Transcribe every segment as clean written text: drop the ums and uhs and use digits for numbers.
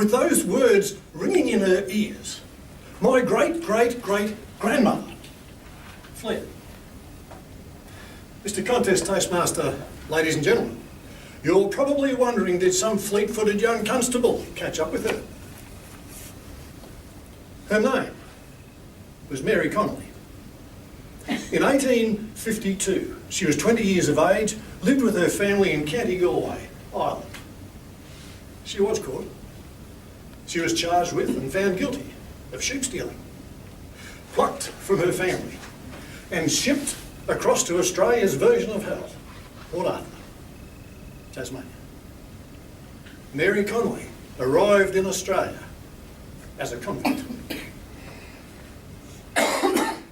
with those words ringing in her ears, my great-great-great-grandmother fled. Mr. Contest Toastmaster, ladies and gentlemen, you're probably wondering, did some fleet-footed young constable catch up with her? Her name was Mary Connolly. In 1852, she was 20 years of age, lived with her family in County Galway, Ireland. She was caught. She was charged with and found guilty of sheep stealing, plucked from her family and shipped across to Australia's version of hell, Port Arthur, Tasmania. Mary Connolly arrived in Australia as a convict.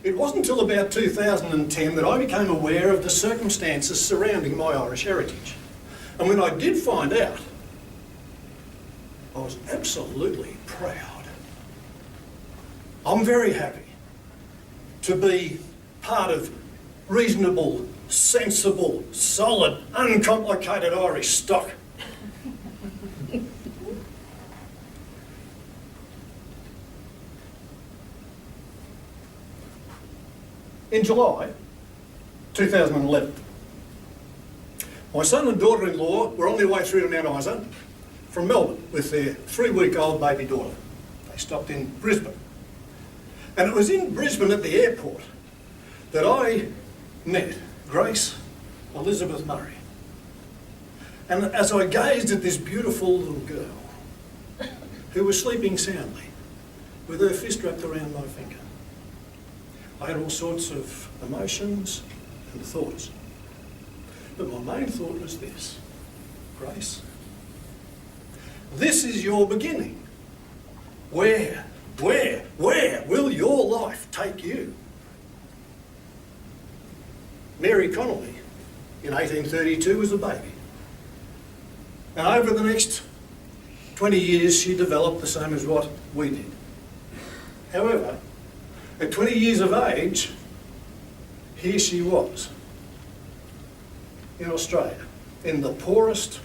It wasn't until about 2010 that I became aware of the circumstances surrounding my Irish heritage. And when I did find out, I was absolutely proud. I'm very happy to be part of reasonable, sensible, solid, uncomplicated Irish stock. In July 2011, my son and daughter-in-law were on their way through to Mount Isa from Melbourne with their 3-week-old baby daughter. They stopped in Brisbane. And it was in Brisbane at the airport that I met Grace Elizabeth Murray. And as I gazed at this beautiful little girl who was sleeping soundly with her fist wrapped around my finger, I had all sorts of emotions and thoughts. But my main thought was this: Grace, this is your beginning. Where will your life take you? Mary Connolly in 1832 was a baby. And over the next 20 years she developed the same as what we did. However, at 20 years of age, here she was in Australia, in the poorest,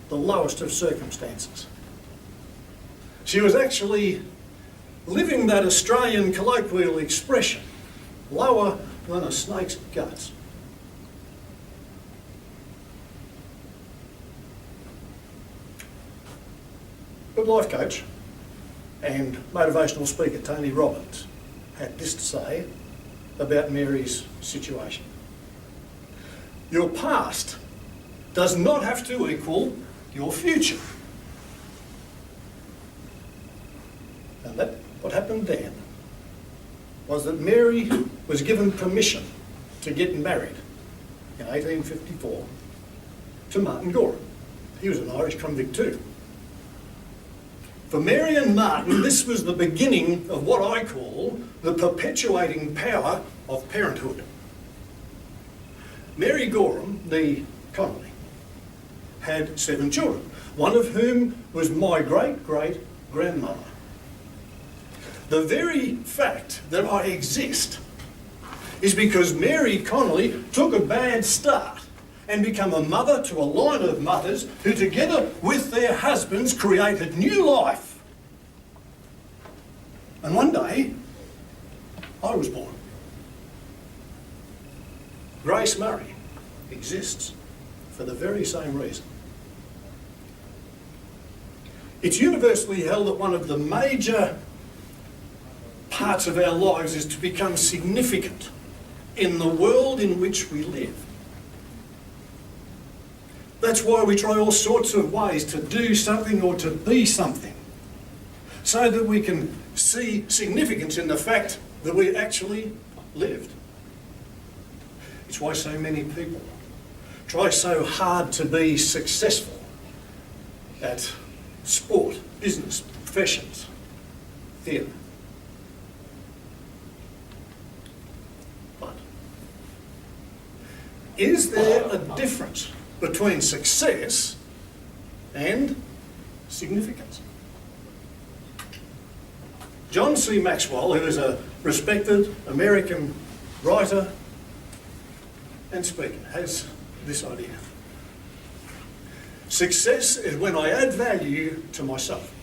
the lowest of circumstances. She was actually living that Australian colloquial expression, lower than a snake's guts. But life coach and motivational speaker Tony Robbins had this to say about Mary's situation: your past does not have to equal your future. And that, what happened then, was that Mary was given permission to get married in 1854 to Martin Gorham. He was an Irish convict too. For Mary and Martin, this was the beginning of what I call the perpetuating power of parenthood. Mary Gorham, the Connolly, had 7 children, one of whom was my great-great-grandmother. The very fact that I exist is because Mary Connolly took a bad start and became a mother to a line of mothers who, together with their husbands, created new life. And one day, I was born. Grace Murray exists for the very same reason. It's universally held that one of the major parts of our lives is to become significant in the world in which we live. That's why we try all sorts of ways to do something or to be something, so that we can see significance in the fact that we actually lived. It's why so many people try so hard to be successful at sport, business, professions, theatre. But is there a difference between success and significance? John C. Maxwell, who is a respected American writer and speaker, has this idea. Success is when I add value to myself.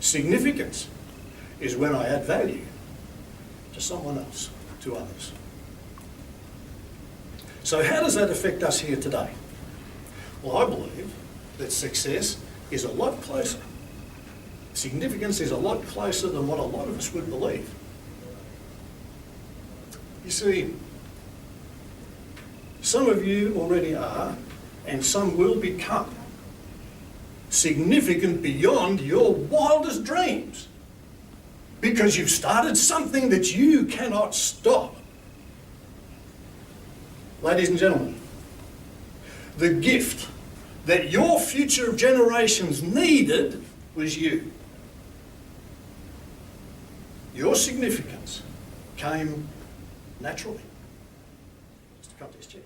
Significance is when I add value to someone else, to others. So how does that affect us here today? Well, I believe that success is a lot closer. Significance is a lot closer than what a lot of us would believe. You see, some of you already are, and some will become, significant beyond your wildest dreams, because you've started something that you cannot stop. Ladies and gentlemen, the gift that your future generations needed was you. Your significance came naturally. Mr. Contest Chair.